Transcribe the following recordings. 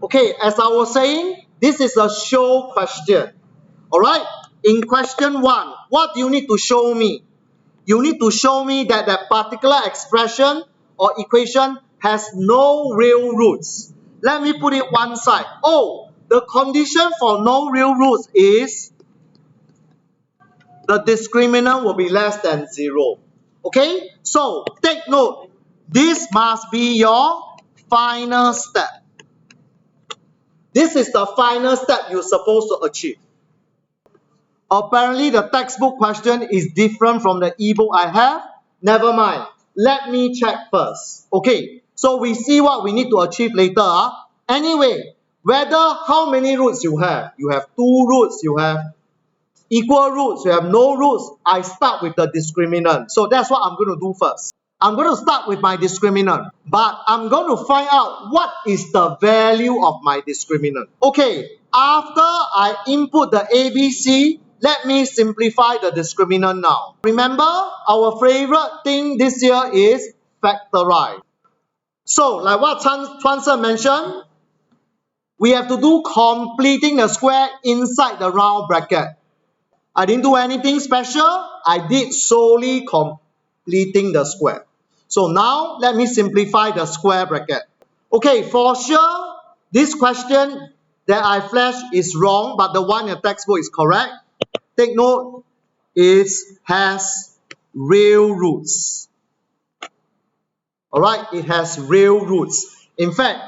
Okay, as I was saying, this is a show question. Alright, in question 1, what do you need to show me? You need to show me that that particular expression or equation has no real roots. Let me put it one side. Oh, the condition for no real roots is the discriminant will be less than 0. Okay, so take note, this must be your final step. This is the final step you're supposed to achieve. Apparently, the textbook question is different from the ebook I have. Never mind. Let me check first. Okay, so we see what we need to achieve later. Anyway, whether how many roots you have 2 roots, you have equal roots, you have no roots, I start with the discriminant. So that's what I'm going to do first. I'm going to start with my discriminant, but I'm going to find out what is the value of my discriminant. Okay, after I input the ABC, let me simplify the discriminant now. Remember, our favorite thing this year is factorize. So, like what Chuan Sir mentioned, we have to do completing the square inside the round bracket. I didn't do anything special. I did solely completing the square. So now, let me simplify the square bracket. Okay, for sure, this question that I flashed is wrong, but the one in the textbook is correct. Take note, it has real roots. Alright, it has real roots. In fact,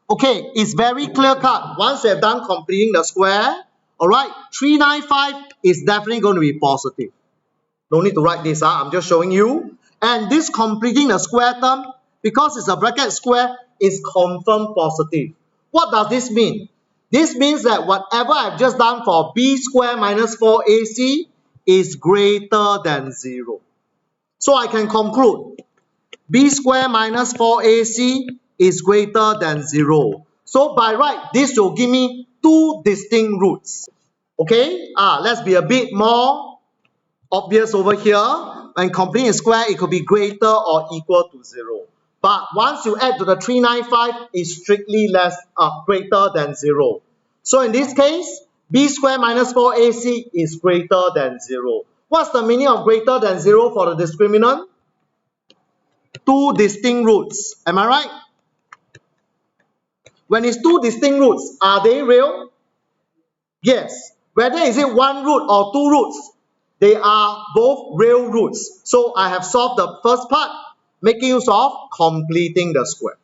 okay, it's very clear cut. Once you have done completing the square, alright, 395 is definitely going to be positive. No need to write this, I'm just showing you. And this completing the square term, because it's a bracket square, is confirmed positive. What does this mean? This means that whatever I've just done for b square minus 4ac is greater than 0. So I can conclude b square minus 4ac is greater than 0. So by right, this will give me 2 distinct roots. Okay, let's be a bit more obvious over here. When completing a square, it could be greater or equal to 0. But once you add to the 395, it's strictly greater than 0. So in this case, b square minus 4ac is greater than 0. What's the meaning of greater than 0 for the discriminant? 2 distinct roots. Am I right? When it's 2 distinct roots, are they real? Yes. Whether is it 1 root or 2 roots, they are both real roots. So I have solved the first part, making use of completing the square.